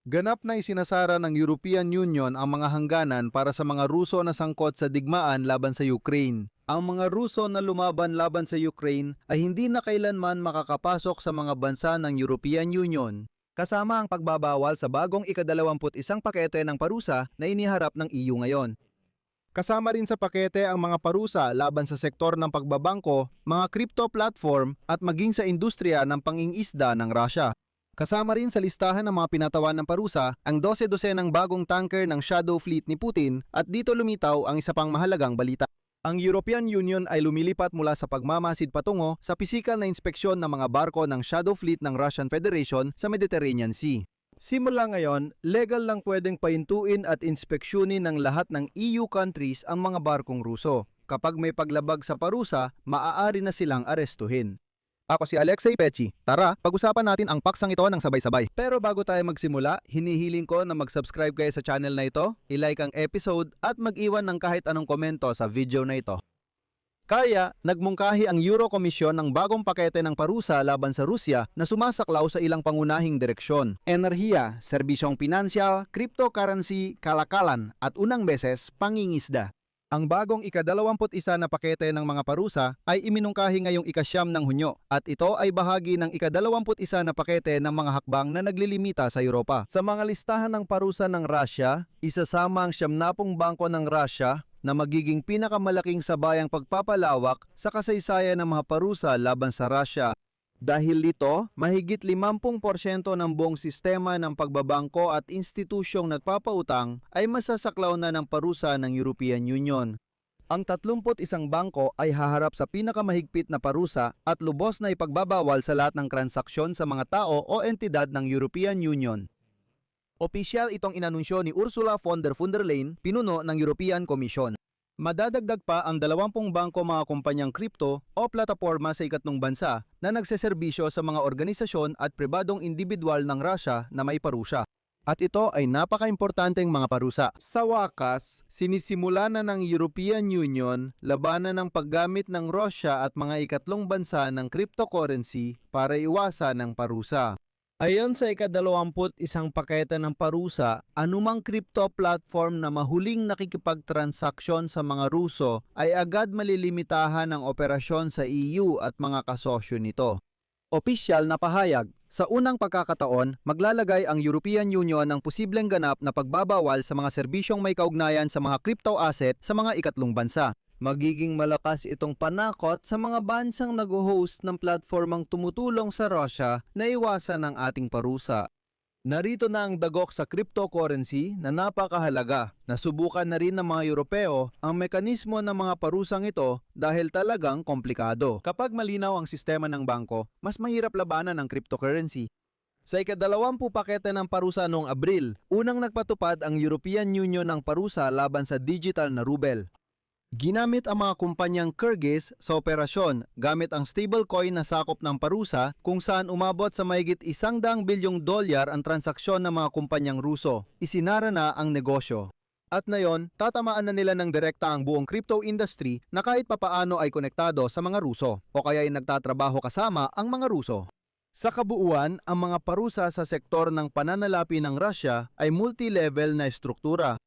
Ganap na isinasara ng European Union ang mga hangganan para sa mga Ruso na sangkot sa digmaan laban sa Ukraine. Ang mga Ruso na lumaban laban sa Ukraine ay hindi na kailanman makakapasok sa mga bansa ng European Union. Kasama ang pagbabawal sa bagong ika-21 pakete ng parusa na iniharap ng EU ngayon. Kasama rin sa pakete ang mga parusa laban sa sektor ng pagbabangko, mga crypto platform at maging sa industriya ng pangingisda ng Russia. Kasama rin sa listahan ng mga pinatawan ng parusa ang 12-dosenang bagong tanker ng Shadow Fleet ni Putin at dito lumitaw ang isa pang mahalagang balita. Ang European Union ay lumilipat mula sa pagmamasid patungo sa pisikal na inspeksyon ng mga barko ng Shadow Fleet ng Russian Federation sa Mediterranean Sea. Simula ngayon, legal lang pwedeng pahintuin at inspeksyonin ng lahat ng EU countries ang mga barkong Ruso. Kapag may paglabag sa parusa, maaari na silang arestuhin. Ako si Alexei Pechi. Tara, pag-usapan natin ang paksang ito ng sabay-sabay. Pero bago tayo magsimula, hinihiling ko na mag-subscribe kayo sa channel na ito, i-like ang episode at mag-iwan ng kahit anong komento sa video na ito. Kaya, nagmungkahi ang Euro Commission ng bagong pakete ng parusa laban sa Rusya na sumasaklaw sa ilang pangunahing direksyon. Enerhiya, serbisyong pinansyal, cryptocurrency, kalakalan at unang beses, pangingisda. Ang bagong ika-21 na pakete ng mga parusa ay iminungkahi ngayong ika-9 ng Hunyo at ito ay bahagi ng ika-21 na pakete ng mga hakbang na naglilimita sa Europa. Sa mga listahan ng parusa ng Russia, isasama ang 70 bangko ng Russia na magiging pinakamalaking sabayang pagpapalawak sa kasaysayan ng mga parusa laban sa Russia. Dahil dito, mahigit 50% ng buong sistema ng pagbabangko at institusyong nagpapautang ay masasaklaw na ng parusa ng European Union. Ang 31 bangko ay haharap sa pinakamahigpit na parusa at lubos na ipagbabawal sa lahat ng transaksyon sa mga tao o entidad ng European Union. Opisyal itong inanunsyo ni Ursula von der Leyen, pinuno ng European Commission. Madadagdag pa ang 20 bangko mga kumpanyang kripto o plataporma sa ikatlong bansa na nagseserbisyo sa mga organisasyon at pribadong individual ng Russia na may parusa. At ito ay napaka-importanteng mga parusa. Sa wakas, sinisimula na ng European Union labanan ng paggamit ng Russia at mga ikatlong bansa ng cryptocurrency para iwasan ang parusa. Ayon sa ika-21 pakete ng parusa, anumang crypto platform na mahuling nakikipagtransaksyon sa mga Ruso ay agad malilimitahan ang operasyon sa EU at mga kasosyo nito. Opisyal na pahayag. Sa unang pagkakataon, maglalagay ang European Union ng posibleng ganap na pagbabawal sa mga serbisyong may kaugnayan sa mga crypto asset sa mga ikatlong bansa. Magiging malakas itong panakot sa mga bansang nag-host ng platformang tumutulong sa Russia na iwasan ang ating parusa. Narito na ang dagok sa cryptocurrency na napakahalaga. Nasubukan na rin ng mga Europeo ang mekanismo ng mga parusang ito dahil talagang komplikado. Kapag malinaw ang sistema ng bangko, mas mahirap labanan ang cryptocurrency. Sa ika-20 pakete ng parusa noong Abril, unang nagpatupad ang European Union ng parusa laban sa digital na ruble. Ginamit ang mga kumpanyang Kyrgyz sa operasyon gamit ang stablecoin na sakop ng parusa kung saan umabot sa mahigit $100 bilyong ang transaksyon ng mga kumpanyang Ruso. Isinara na ang negosyo. At ngayon, tatamaan na nila ng direkta ang buong crypto industry na kahit papaano ay konektado sa mga Ruso o kaya ay nagtatrabaho kasama ang mga Ruso. Sa kabuuan, ang mga parusa sa sektor ng pananalapi ng Russia ay multi-level na estruktura.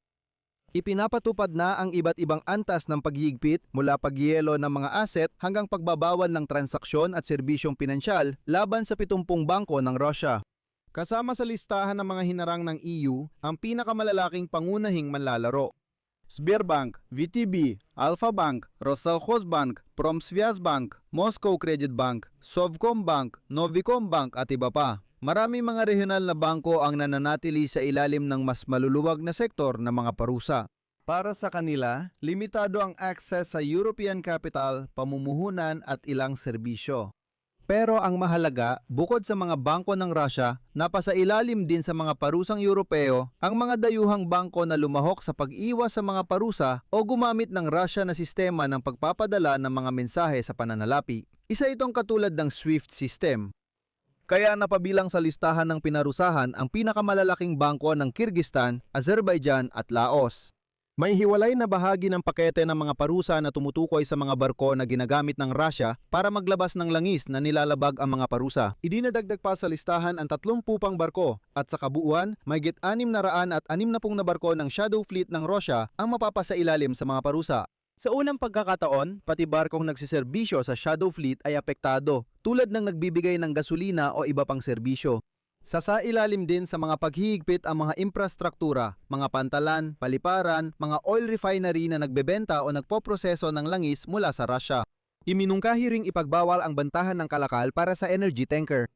Ipinapatupad na ang iba't ibang antas ng paghihigpit mula pagyelo ng mga asset hanggang pagbabawal ng transaksyon at serbisyong pinansyal laban sa 70 bangko ng Russia. Kasama sa listahan ng mga hinarang ng EU ang pinakamalalaking pangunahing manlalaro. Sberbank, VTB, Alfa Bank, Rosselshochbank, Promsvyazbank, Moscow Credit Bank, Sovcombank, Novicombank at iba pa. Maraming mga regional na bangko ang nananatili sa ilalim ng mas maluluwag na sektor ng mga parusa. Para sa kanila, limitado ang access sa European capital, pamumuhunan at ilang serbisyo. Pero ang mahalaga, bukod sa mga bangko ng Russia, napasa ilalim din sa mga parusang Europeo ang mga dayuhang bangko na lumahok sa pag-iwas sa mga parusa o gumamit ng Russia na sistema ng pagpapadala ng mga mensahe sa pananalapi. Isa itong katulad ng SWIFT system. Kaya napabilang sa listahan ng pinarusahan ang pinakamalalaking bangko ng Kyrgyzstan, Azerbaijan at Laos. May hiwalay na bahagi ng pakete ng mga parusa na tumutukoy sa mga barko na ginagamit ng Russia para maglabas ng langis na nilalabag ang mga parusa. Idinadagdag pa sa listahan ang 30 pang barko at sa kabuuan, mayigit 660 na barko ng Shadow Fleet ng Russia ang mapapasailalim sa mga parusa. Sa unang pagkakataon, pati barkong nagsiserbisyo sa Shadow Fleet ay apektado, tulad ng nagbibigay ng gasolina o iba pang serbisyo. Sasailalim din sa mga paghihigpit ang mga infrastruktura, mga pantalan, paliparan, mga oil refinery na nagbebenta o nagpoproseso ng langis mula sa Russia. Iminungkahi ring ipagbawal ang bantahan ng kalakal para sa energy tanker.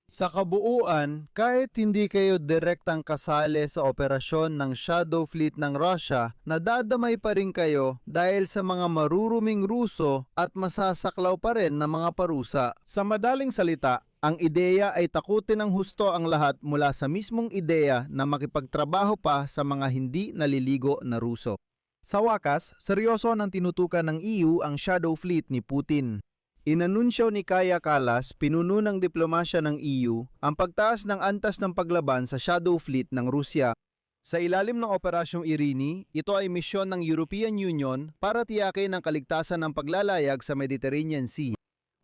Sa kabuuan, kahit hindi kayo direktang kasali sa operasyon ng Shadow Fleet ng Russia, nadadamay pa rin kayo dahil sa mga maruruming Ruso at masasaklaw pa rin ng mga parusa. Sa madaling salita, ang ideya ay takutin ng husto ang lahat mula sa mismong ideya na makipagtrabaho pa sa mga hindi naliligo na Ruso. Sa wakas, seryoso nang tinutukan ng EU ang Shadow Fleet ni Putin. Inanunsyo ni Kaja Kallas, pinuno ng diplomasya ng EU, ang pagtaas ng antas ng paglaban sa Shadow Fleet ng Rusya. Sa ilalim ng Operasyong Irini, ito ay misyon ng European Union para tiyakin ang kaligtasan ng paglalayag sa Mediterranean Sea.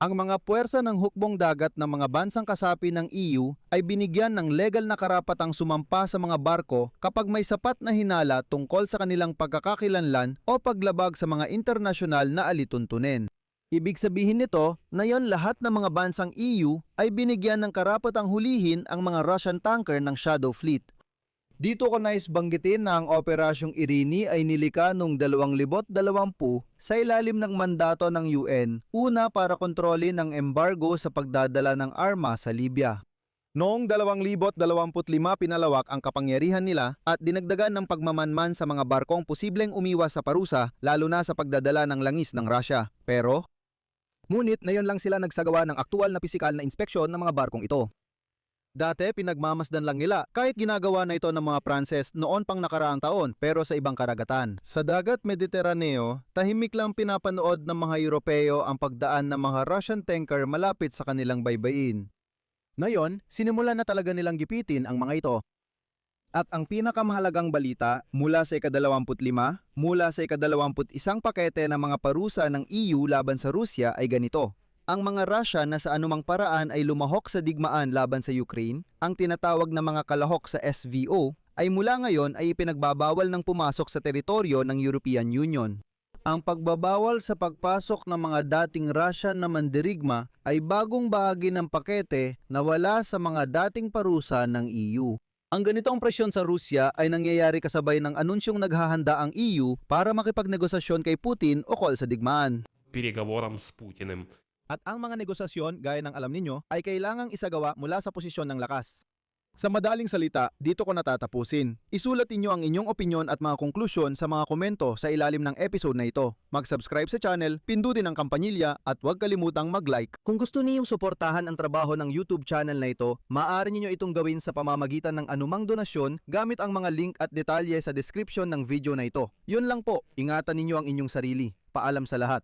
Ang mga puwersa ng hukbong dagat ng mga bansang kasapi ng EU ay binigyan ng legal na karapatang sumampa sa mga barko kapag may sapat na hinala tungkol sa kanilang pagkakakilanlan o paglabag sa mga internasyonal na alituntunin. Ibig sabihin nito na yon lahat ng mga bansang EU ay binigyan ng karapatang hulihin ang mga Russian tanker ng Shadow Fleet. Dito ko nais banggitin na ang Operasyong Irini ay nilikha noong 2020 sa ilalim ng mandato ng UN, una para kontrolin ang embargo sa pagdadala ng arma sa Libya. Noong 2025 pinalawak ang kapangyarihan nila at dinagdagan ng pagmamanman sa mga barkong posibleng umiwas sa parusa, lalo na sa pagdadala ng langis ng Russia. Ngunit ngayon lang sila nagsagawa ng aktual na pisikal na inspeksyon ng mga barkong ito. Dati pinagmamasdan lang nila kahit ginagawa na ito ng mga Pranses noon pang nakaraang taon pero sa ibang karagatan. Sa dagat Mediteraneo, tahimik lang pinapanood ng mga Europeo ang pagdaan ng mga Russian tanker malapit sa kanilang baybayin. Ngayon, sinimulan na talaga nilang gipitin ang mga ito. At ang pinakamahalagang balita mula sa ika-25, mula sa ika-21 pakete ng mga parusa ng EU laban sa Rusya ay ganito. Ang mga Russia na sa anumang paraan ay lumahok sa digmaan laban sa Ukraine, ang tinatawag na mga kalahok sa SVO, ay mula ngayon ay ipinagbabawal ng pumasok sa teritoryo ng European Union. Ang pagbabawal sa pagpasok ng mga dating Russian na mandirigma ay bagong bahagi ng pakete na wala sa mga dating parusa ng EU. Ang ganitong presyon sa Rusya ay nangyayari kasabay ng anunsyong naghahanda ang EU para makipagnegosasyon kay Putin ukol sa digmaan. Переговорам с Путиным. At ang mga negosasyon, gaya ng alam ninyo, ay kailangang isagawa mula sa posisyon ng lakas. Sa madaling salita, dito ko natatapusin. Isulat ninyo ang inyong opinyon at mga konklusyon sa mga komento sa ilalim ng episode na ito. Mag-subscribe sa channel, pindutin ang kampanilya at huwag kalimutang mag-like. Kung gusto niyong suportahan ang trabaho ng YouTube channel na ito, maaari niyo itong gawin sa pamamagitan ng anumang donasyon gamit ang mga link at detalye sa description ng video na ito. Yun lang po, ingatan ninyo ang inyong sarili. Paalam sa lahat.